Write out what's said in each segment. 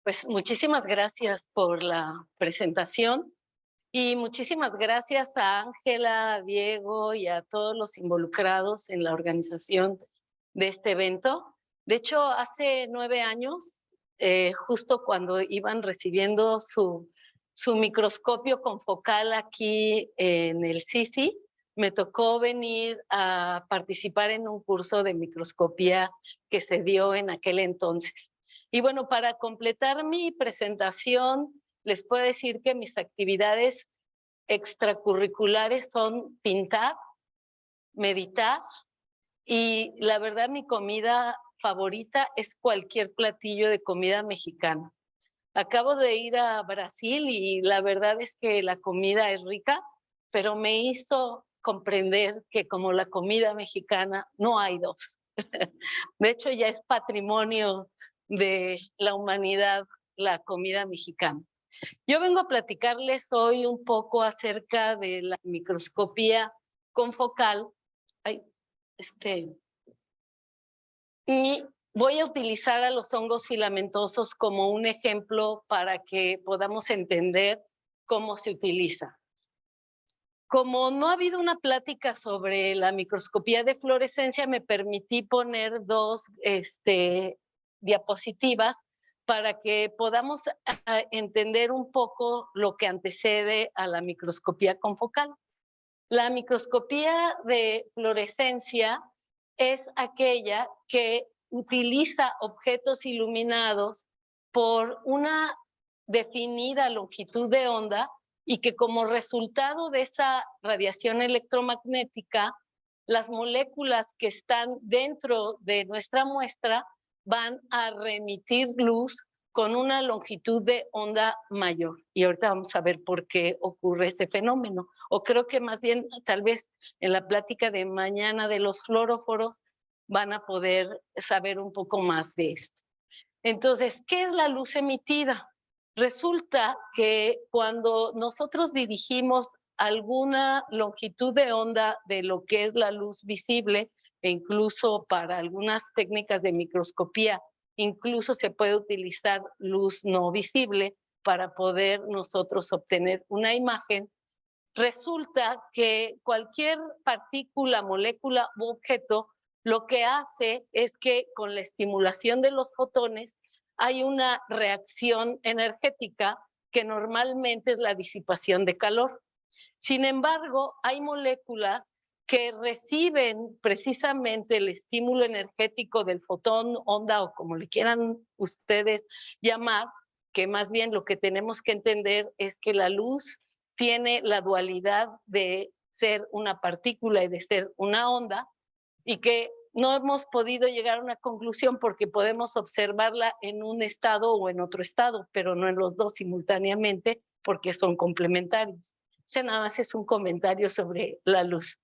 Pues muchísimas gracias por la presentación y muchísimas gracias a Ángela, a Diego y a todos los involucrados en la organización de este evento. De hecho, hace 9 años, justo cuando iban recibiendo su microscopio confocal aquí en el CICI, me tocó venir a participar en un curso de microscopía que se dio en aquel entonces. Y bueno, para completar mi presentación, les puedo decir que mis actividades extracurriculares son pintar, meditar y la verdad mi comida favorita es cualquier platillo de comida mexicana. Acabo de ir a Brasil y la verdad es que la comida es rica, pero me hizo comprender que como la comida mexicana no hay dos. De hecho, ya es patrimonio de la humanidad la comida mexicana. Yo vengo a platicarles hoy un poco acerca de la microscopía confocal. Ay, y voy a utilizar a los hongos filamentosos como un ejemplo para que podamos entender cómo se utiliza. Como no ha habido una plática sobre la microscopía de fluorescencia, me permití poner dos diapositivas para que podamos entender un poco lo que antecede a la microscopía confocal. La microscopía de fluorescencia es aquella que utiliza objetos iluminados por una definida longitud de onda y que como resultado de esa radiación electromagnética, las moléculas que están dentro de nuestra muestra van a remitir luz con una longitud de onda mayor. Y ahorita vamos a ver por qué ocurre ese fenómeno. O creo que más bien, tal vez en la plática de mañana de los fluoróforos, van a poder saber un poco más de esto. Entonces, ¿qué es la luz emitida? Resulta que cuando nosotros dirigimos alguna longitud de onda de lo que es la luz visible, e incluso para algunas técnicas de microscopía, incluso se puede utilizar luz no visible para poder nosotros obtener una imagen. Resulta que cualquier partícula, molécula u objeto lo que hace es que con la estimulación de los fotones hay una reacción energética que normalmente es la disipación de calor. Sin embargo, hay moléculas que reciben precisamente el estímulo energético del fotón, onda o como le quieran ustedes llamar, que más bien lo que tenemos que entender es que la luz tiene la dualidad de ser una partícula y de ser una onda, y que no hemos podido llegar a una conclusión porque podemos observarla en un estado o en otro estado, pero no en los dos simultáneamente porque son complementarios. Ese nada más es un comentario sobre la luz.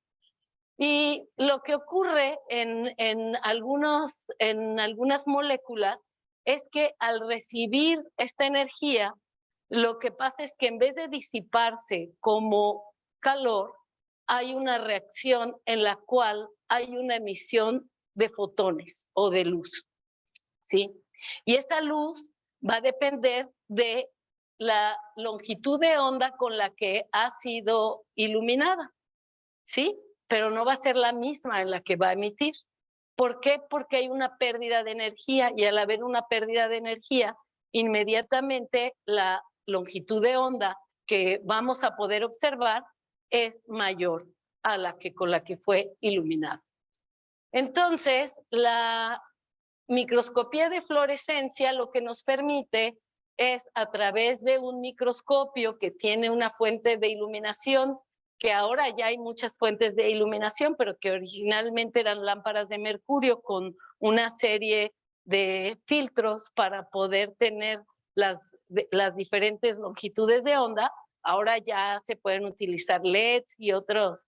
Y lo que ocurre en algunas moléculas es que al recibir esta energía, lo que pasa es que en vez de disiparse como calor, hay una reacción en la cual hay una emisión de fotones o de luz, ¿sí? Y esa luz va a depender de la longitud de onda con la que ha sido iluminada, ¿sí? Pero no va a ser la misma en la que va a emitir. ¿Por qué? Porque hay una pérdida de energía y al haber una pérdida de energía, inmediatamente la longitud de onda que vamos a poder observar es mayor a la que con la que fue iluminada. Entonces, la microscopía de fluorescencia lo que nos permite es a través de un microscopio que tiene una fuente de iluminación, que ahora ya hay muchas fuentes de iluminación, pero que originalmente eran lámparas de mercurio con una serie de filtros para poder tener las diferentes longitudes de onda. Ahora ya se pueden utilizar LEDs y otras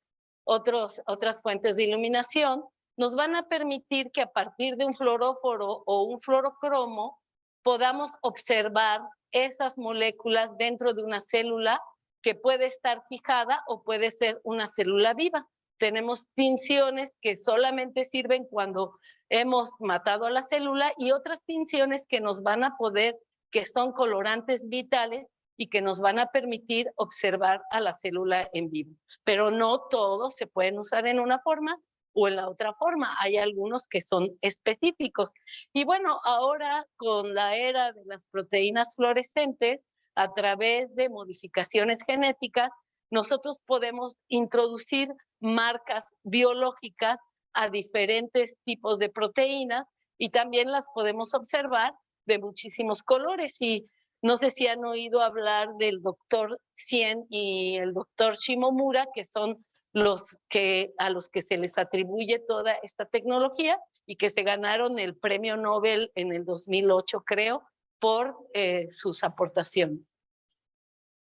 fuentes de iluminación. Nos van a permitir que a partir de un fluoróforo o un fluorocromo podamos observar esas moléculas dentro de una célula que puede estar fijada o puede ser una célula viva. Tenemos tinciones que solamente sirven cuando hemos matado a la célula y otras tinciones que nos van a poder que son colorantes vitales y que nos van a permitir observar a la célula en vivo. Pero no todos se pueden usar en una forma o en la otra forma. Hay algunos que son específicos. Y bueno, ahora con la era de las proteínas fluorescentes, a través de modificaciones genéticas, nosotros podemos introducir marcas biológicas a diferentes tipos de proteínas y también las podemos observar de muchísimos colores. Y no sé si han oído hablar del doctor Cien y el doctor Shimomura, que son a los que se les atribuye toda esta tecnología y que se ganaron el premio Nobel en el 2008, creo, por sus aportaciones.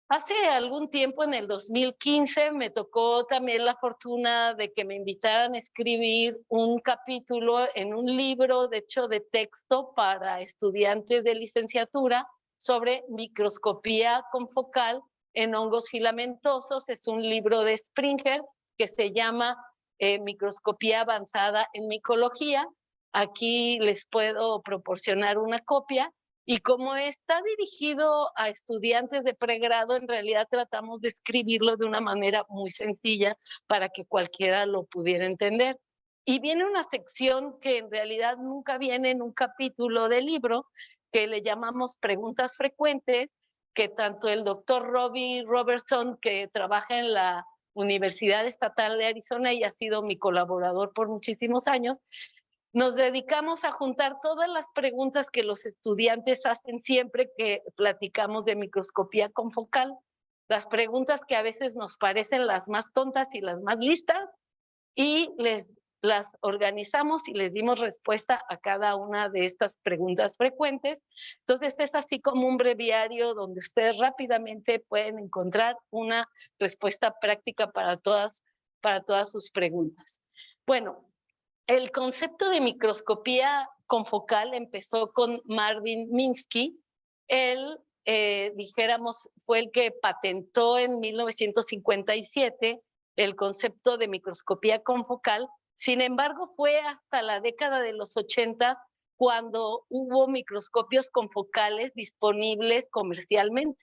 Hace algún tiempo, en el 2015, me tocó también la fortuna de que me invitaran a escribir un capítulo en un libro, de hecho, de texto para estudiantes de licenciatura sobre microscopía confocal en hongos filamentosos. Es un libro de Springer que se llama Microscopía avanzada en micología. Aquí les puedo proporcionar una copia. Y como está dirigido a estudiantes de pregrado, en realidad tratamos de escribirlo de una manera muy sencilla para que cualquiera lo pudiera entender. Y viene una sección que en realidad nunca viene en un capítulo del libro, que le llamamos preguntas frecuentes, que tanto el doctor Robbie Robertson, que trabaja en la Universidad Estatal de Arizona y ha sido mi colaborador por muchísimos años, nos dedicamos a juntar todas las preguntas que los estudiantes hacen siempre que platicamos de microscopía confocal, las preguntas que a veces nos parecen las más tontas y las más listas, y las organizamos y les dimos respuesta a cada una de estas preguntas frecuentes. Entonces es así como un breviario donde ustedes rápidamente pueden encontrar una respuesta práctica para todas sus preguntas. Bueno, el concepto de microscopía confocal empezó con Marvin Minsky. Él, dijéramos, fue el que patentó en 1957 el concepto de microscopía confocal. Sin embargo, fue hasta la década de los 80 cuando hubo microscopios confocales disponibles comercialmente.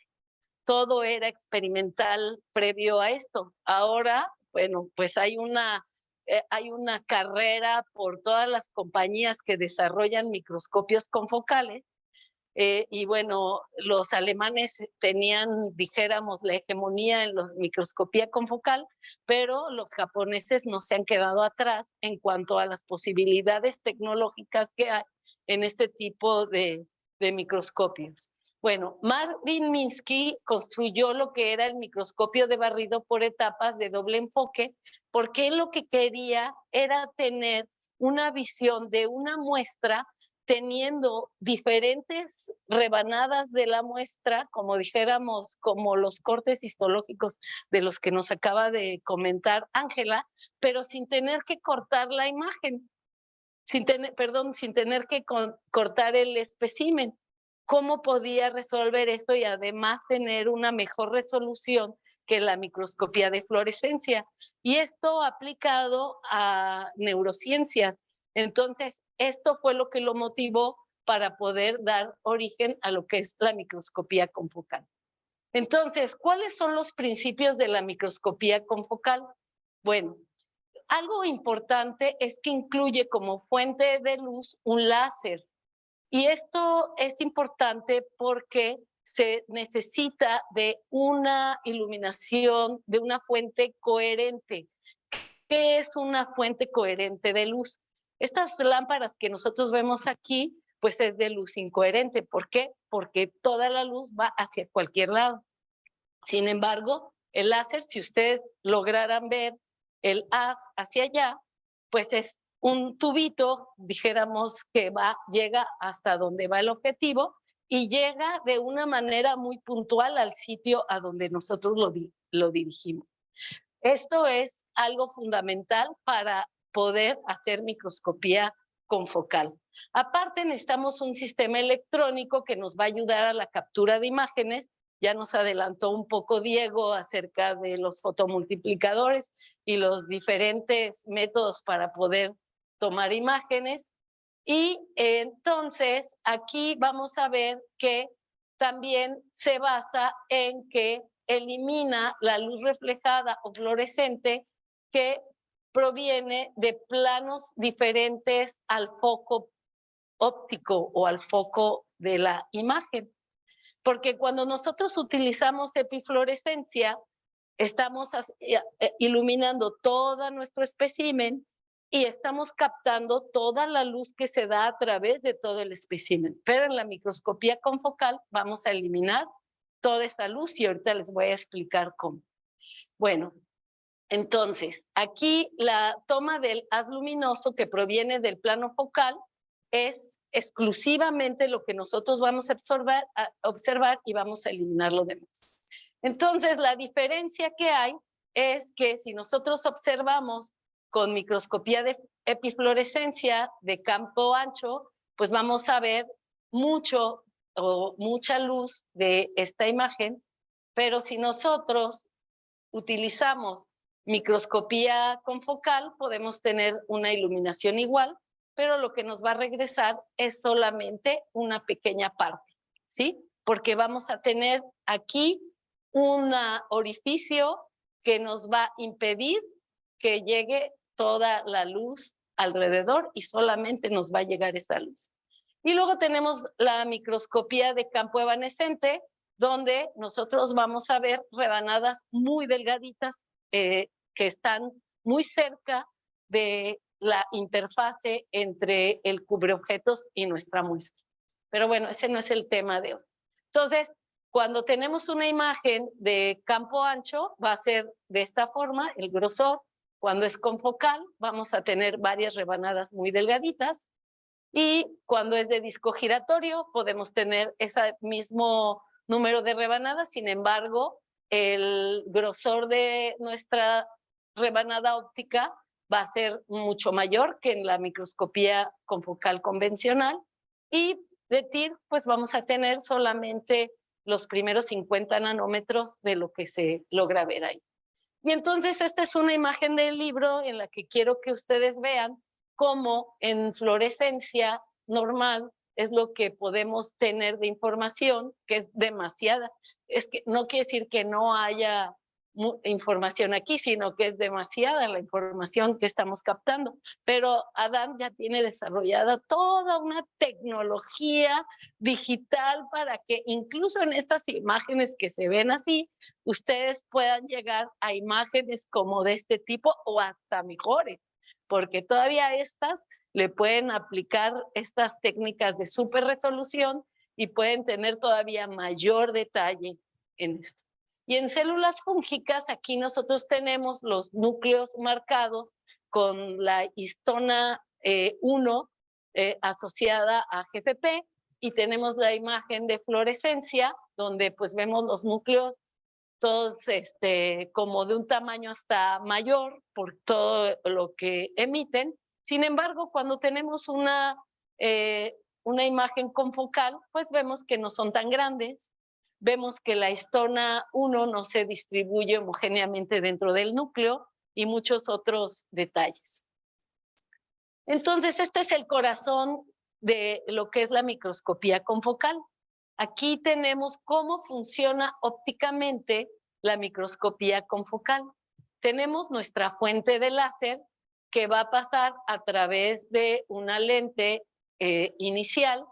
Todo era experimental previo a esto. Ahora, bueno, pues hay una carrera por todas las compañías que desarrollan microscopios confocales. Y bueno, los alemanes tenían, dijéramos, la hegemonía en la microscopía confocal, pero los japoneses no se han quedado atrás en cuanto a las posibilidades tecnológicas que hay en este tipo de microscopios. Bueno, Marvin Minsky construyó lo que era el microscopio de barrido por etapas de doble enfoque, porque él lo que quería era tener una visión de una muestra teniendo diferentes rebanadas de la muestra, como dijéramos, como los cortes histológicos de los que nos acaba de comentar Ángela, pero sin tener que cortar la imagen, sin tener que cortar el espécimen. ¿Cómo podía resolver esto y además tener una mejor resolución que la microscopía de fluorescencia? Y esto aplicado a neurociencias. Entonces, esto fue lo que lo motivó para poder dar origen a lo que es la microscopía confocal. Entonces, ¿cuáles son los principios de la microscopía confocal? Bueno, algo importante es que incluye como fuente de luz un láser. Y esto es importante porque se necesita de una iluminación, de una fuente coherente. ¿Qué es una fuente coherente de luz? Estas lámparas que nosotros vemos aquí, pues es de luz incoherente. ¿Por qué? Porque toda la luz va hacia cualquier lado. Sin embargo, el láser, si ustedes lograran ver el haz hacia allá, pues es un tubito, dijéramos, que llega hasta donde va el objetivo y llega de una manera muy puntual al sitio a donde nosotros lo dirigimos. Esto es algo fundamental para poder hacer microscopía confocal. Aparte, necesitamos un sistema electrónico que nos va a ayudar a la captura de imágenes. Ya nos adelantó un poco Diego acerca de los fotomultiplicadores y los diferentes métodos para poder tomar imágenes. Y entonces aquí vamos a ver que también se basa en que elimina la luz reflejada o fluorescente que proviene de planos diferentes al foco óptico o al foco de la imagen. Porque cuando nosotros utilizamos epifluorescencia, estamos iluminando todo nuestro espécimen y estamos captando toda la luz que se da a través de todo el espécimen. Pero en la microscopía confocal vamos a eliminar toda esa luz y ahorita les voy a explicar cómo. Bueno, entonces, aquí la toma del haz luminoso que proviene del plano focal es exclusivamente lo que nosotros vamos a observar y vamos a eliminar lo demás. Entonces, la diferencia que hay es que si nosotros observamos con microscopía de epifluorescencia de campo ancho, pues vamos a ver mucho o mucha luz de esta imagen, pero si nosotros utilizamos microscopía confocal, podemos tener una iluminación igual, pero lo que nos va a regresar es solamente una pequeña parte, ¿sí? Porque vamos a tener aquí un orificio que nos va a impedir que llegue toda la luz alrededor y solamente nos va a llegar esa luz. Y luego tenemos la microscopía de campo evanescente, donde nosotros vamos a ver rebanadas muy delgaditas que están muy cerca de la interfase entre el cubreobjetos y nuestra muestra. Pero bueno, ese no es el tema de hoy. Entonces, cuando tenemos una imagen de campo ancho, va a ser de esta forma, el grosor. Cuando es confocal, vamos a tener varias rebanadas muy delgaditas. Y cuando es de disco giratorio, podemos tener ese mismo número de rebanadas. Sin embargo, el grosor de nuestra rebanada óptica va a ser mucho mayor que en la microscopía confocal convencional. Y de TIR, pues vamos a tener solamente los primeros 50 nanómetros de lo que se logra ver ahí. Y entonces esta es una imagen del libro en la que quiero que ustedes vean cómo en fluorescencia normal es lo que podemos tener de información, que es demasiada. Es que no quiere decir que no haya información aquí, sino que es demasiada la información que estamos captando. Pero Adán ya tiene desarrollada toda una tecnología digital para que incluso en estas imágenes que se ven así, ustedes puedan llegar a imágenes como de este tipo o hasta mejores, porque todavía estas le pueden aplicar estas técnicas de super resolución y pueden tener todavía mayor detalle en esto. Y en células fúngicas, aquí nosotros tenemos los núcleos marcados con la histona 1 asociada a GFP y tenemos la imagen de fluorescencia, donde pues vemos los núcleos todos como de un tamaño hasta mayor por todo lo que emiten. Sin embargo, cuando tenemos una imagen confocal, pues vemos que no son tan grandes. Vemos que la histona 1 no se distribuye homogéneamente dentro del núcleo y muchos otros detalles. Entonces, este es el corazón de lo que es la microscopía confocal. Aquí tenemos cómo funciona ópticamente la microscopía confocal. Tenemos nuestra fuente de láser que va a pasar a través de una lente inicial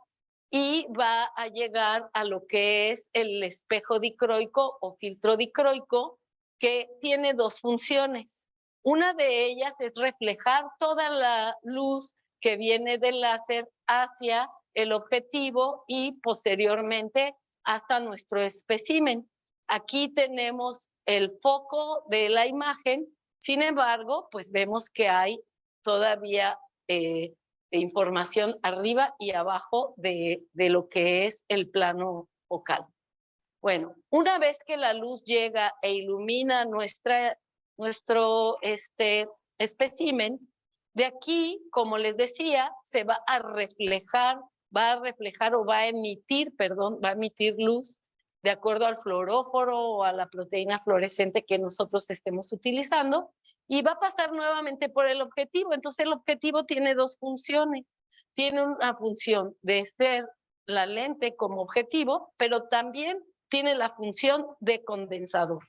y va a llegar a lo que es el espejo dicroico o filtro dicroico, que tiene dos funciones. Una de ellas es reflejar toda la luz que viene del láser hacia el objetivo y posteriormente hasta nuestro espécimen. Aquí tenemos el foco de la imagen, sin embargo, pues vemos que hay todavía información arriba y abajo de lo que es el plano focal. Bueno, una vez que la luz llega e ilumina nuestro espécimen, de aquí, como les decía, se va a reflejar o va a emitir luz de acuerdo al fluoróforo o a la proteína fluorescente que nosotros estemos utilizando y va a pasar nuevamente por el objetivo. Entonces el objetivo tiene dos funciones. Tiene una función de ser la lente como objetivo, pero también tiene la función de condensador.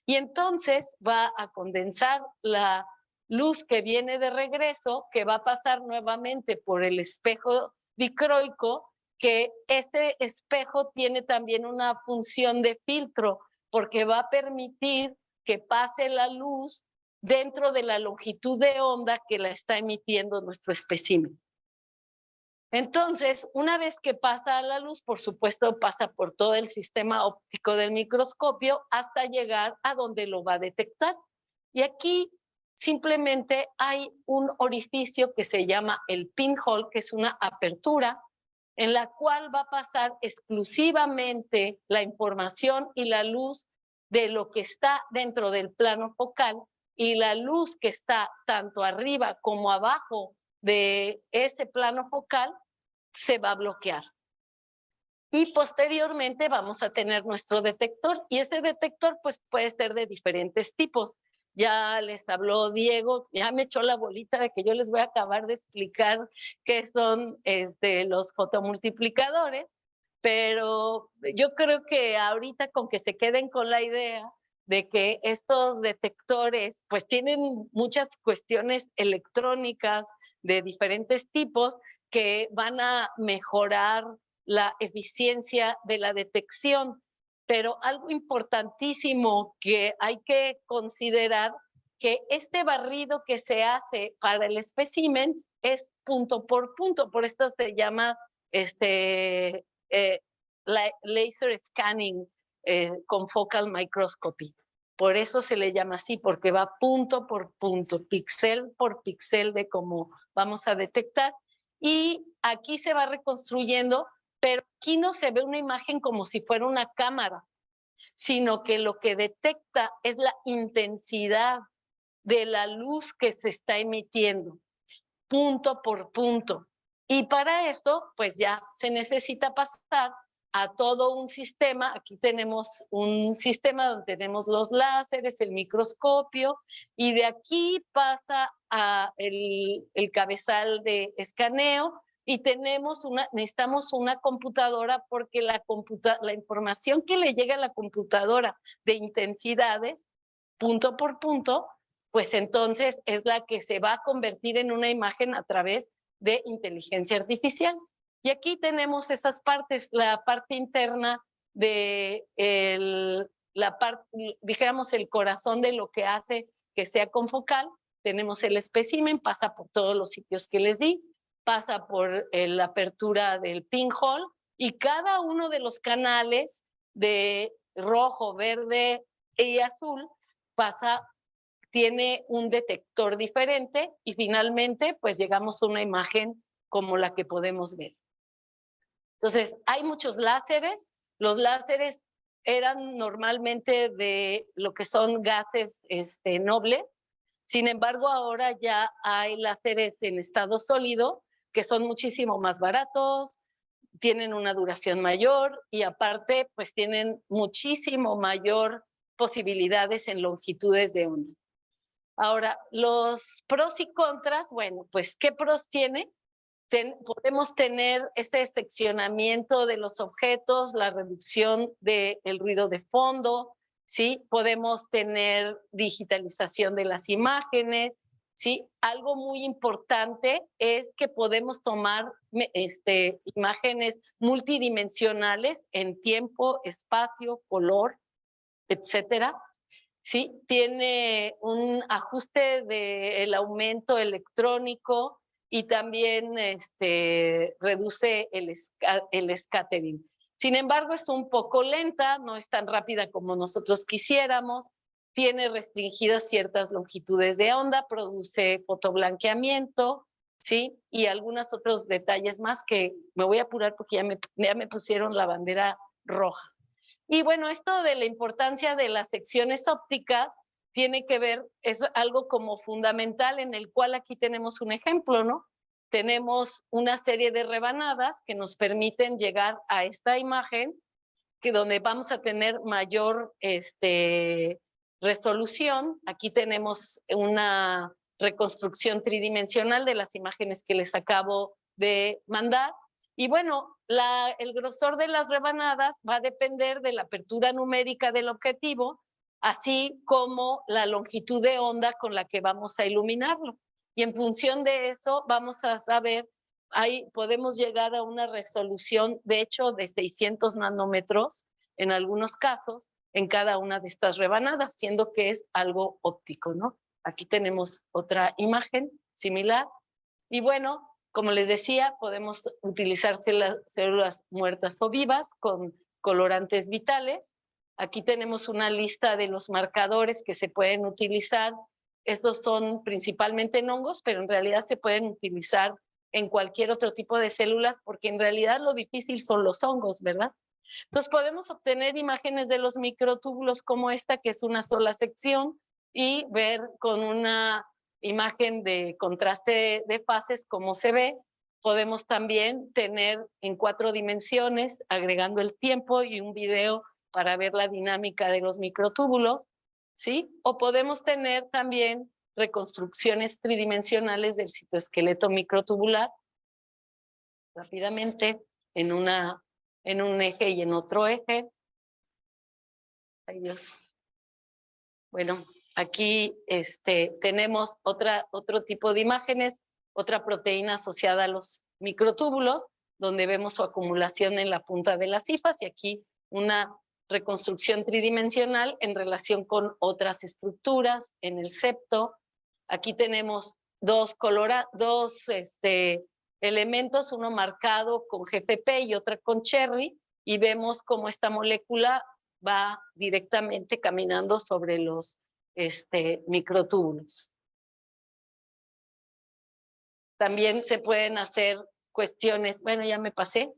Y entonces va a condensar la luz que viene de regreso, que va a pasar nuevamente por el espejo dicroico, que este espejo tiene también una función de filtro, porque va a permitir que pase la luz dentro de la longitud de onda que la está emitiendo nuestro espécimen. Entonces, una vez que pasa la luz, por supuesto, pasa por todo el sistema óptico del microscopio hasta llegar a donde lo va a detectar. Y aquí simplemente hay un orificio que se llama el pinhole, que es una apertura en la cual va a pasar exclusivamente la información y la luz de lo que está dentro del plano focal, y la luz que está tanto arriba como abajo de ese plano focal se va a bloquear. Y posteriormente vamos a tener nuestro detector, y ese detector pues puede ser de diferentes tipos. Ya les habló Diego, ya me echó la bolita de que yo les voy a acabar de explicar qué son los fotomultiplicadores, pero yo creo que ahorita con que se queden con la idea de que estos detectores pues tienen muchas cuestiones electrónicas de diferentes tipos que van a mejorar la eficiencia de la detección. Pero algo importantísimo que hay que considerar, que este barrido que se hace para el espécimen es punto por punto, por esto se llama laser scanning con focal microscopy. Por eso se le llama así, porque va punto por punto, píxel por píxel de cómo vamos a detectar. Y aquí se va reconstruyendo, pero aquí no se ve una imagen como si fuera una cámara, sino que lo que detecta es la intensidad de la luz que se está emitiendo, punto por punto. Y para eso, pues ya se necesita pasar a todo un sistema. Aquí tenemos un sistema donde tenemos los láseres, el microscopio, y de aquí pasa a el cabezal de escaneo, y necesitamos una computadora, porque la información que le llega a la computadora de intensidades, punto por punto, pues entonces es la que se va a convertir en una imagen a través de inteligencia artificial. Y aquí tenemos esas partes, la parte interna de dijéramos, el corazón de lo que hace que sea confocal. Tenemos el espécimen, pasa por todos los sitios que les di, pasa por la apertura del pinhole, y cada uno de los canales de rojo, verde y azul tiene un detector diferente, y finalmente pues llegamos a una imagen como la que podemos ver. Entonces, hay muchos láseres. Los láseres eran normalmente de lo que son gases nobles. Sin embargo, ahora ya hay láseres en estado sólido que son muchísimo más baratos, tienen una duración mayor, y aparte pues tienen muchísimo mayor posibilidades en longitudes de onda. Ahora, los pros y contras, bueno, pues ¿qué pros tiene? Podemos tener ese seccionamiento de los objetos, la reducción del ruido de fondo, ¿sí? Podemos tener digitalización de las imágenes, ¿sí? Algo muy importante es que podemos tomar imágenes multidimensionales en tiempo, espacio, color, etcétera. Sí, tiene un ajuste del aumento electrónico, y también reduce el scattering. Sin embargo, es un poco lenta, no es tan rápida como nosotros quisiéramos, tiene restringidas ciertas longitudes de onda, produce fotoblanqueamiento, ¿sí? Y algunos otros detalles más que me voy a apurar porque ya me pusieron la bandera roja. Y bueno, esto de la importancia de las secciones ópticas tiene que ver, es algo como fundamental, en el cual aquí tenemos un ejemplo, ¿no? Tenemos una serie de rebanadas que nos permiten llegar a esta imagen, que donde vamos a tener mayor resolución. Aquí tenemos una reconstrucción tridimensional de las imágenes que les acabo de mandar. Y bueno, el grosor de las rebanadas va a depender de la apertura numérica del objetivo, así como la longitud de onda con la que vamos a iluminarlo. Y en función de eso vamos a saber, ahí podemos llegar a una resolución, de hecho, de 600 nanómetros en algunos casos, en cada una de estas rebanadas, siendo que es algo óptico, ¿no? Aquí tenemos otra imagen similar. Y bueno, como les decía, podemos utilizar células muertas o vivas con colorantes vitales. Aquí tenemos una lista de los marcadores que se pueden utilizar. Estos son principalmente en hongos, pero en realidad se pueden utilizar en cualquier otro tipo de células, porque en realidad lo difícil son los hongos, ¿verdad? Entonces podemos obtener imágenes de los microtúbulos como esta, que es una sola sección, y ver con una imagen de contraste de fases cómo se ve. Podemos también tener en 4 dimensiones, agregando el tiempo y un video para ver la dinámica de los microtúbulos, ¿sí? O podemos tener también reconstrucciones tridimensionales del citoesqueleto microtubular rápidamente en un eje y en otro eje. Ay, Dios. Bueno, aquí tenemos otro tipo de imágenes, otra proteína asociada a los microtúbulos, donde vemos su acumulación en la punta de las hifas, y aquí una reconstrucción tridimensional en relación con otras estructuras en el septo. Aquí tenemos dos elementos, uno marcado con GFP y otro con Cherry, y vemos cómo esta molécula va directamente caminando sobre los microtúbulos. También se pueden hacer cuestiones, bueno, ya me pasé,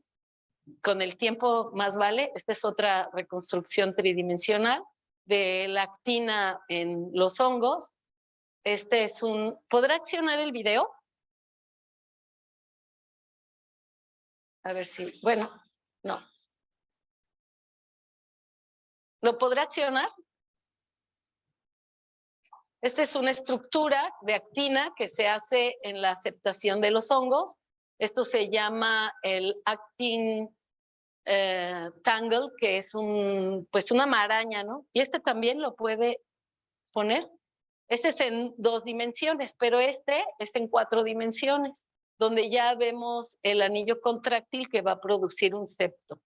con el tiempo más vale. Esta es otra reconstrucción tridimensional de la actina en los hongos. ¿Podrá accionar el video? A ver si, bueno, no. ¿Lo podrá accionar? Esta es una estructura de actina que se hace en la aceptación de los hongos. Esto se llama el actin tangle, que es pues una maraña, ¿no? Y también lo puede poner. Este es en 2 dimensiones, pero este es en 4 dimensiones, donde ya vemos el anillo contráctil que va a producir un septo.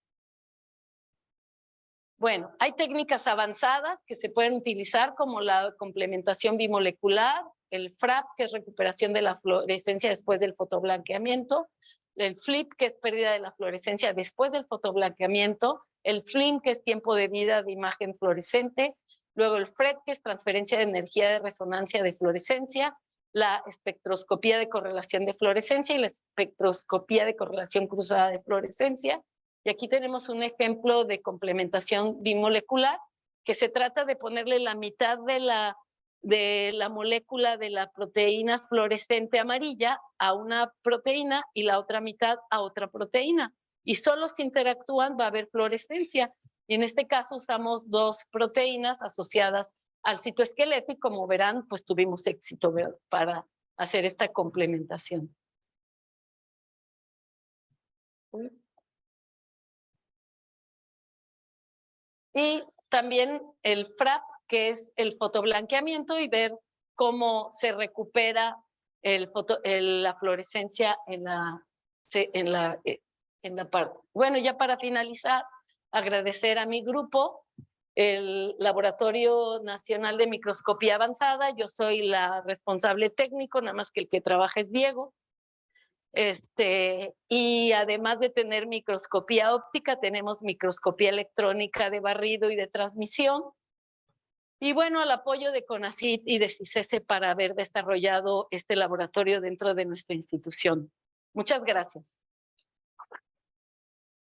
Bueno, hay técnicas avanzadas que se pueden utilizar, como la complementación bimolecular, el FRAP, que es recuperación de la fluorescencia después del fotoblanqueamiento, el FLIP, que es pérdida de la fluorescencia después del fotoblanqueamiento, el FLIM, que es tiempo de vida de imagen fluorescente, luego el FRET, que es transferencia de energía de resonancia de fluorescencia, la espectroscopía de correlación de fluorescencia y la espectroscopía de correlación cruzada de fluorescencia. Y aquí tenemos un ejemplo de complementación bimolecular, que se trata de ponerle la mitad de la molécula de la proteína fluorescente amarilla a una proteína y la otra mitad a otra proteína. Y solo si interactúan va a haber fluorescencia. Y en este caso usamos 2 proteínas asociadas al citoesqueleto, y como verán, pues tuvimos éxito para hacer esta complementación. Y también el FRAP, que es el fotoblanqueamiento, y ver cómo se recupera la fluorescencia en la parte. Bueno, ya para finalizar, agradecer a mi grupo, el Laboratorio Nacional de Microscopía Avanzada. Yo soy la responsable técnico, nada más que el que trabaja es Diego. Y además de tener microscopía óptica, tenemos microscopía electrónica de barrido y de transmisión. Y bueno, al apoyo de CONACYT y de CICESE para haber desarrollado este laboratorio dentro de nuestra institución. Muchas gracias.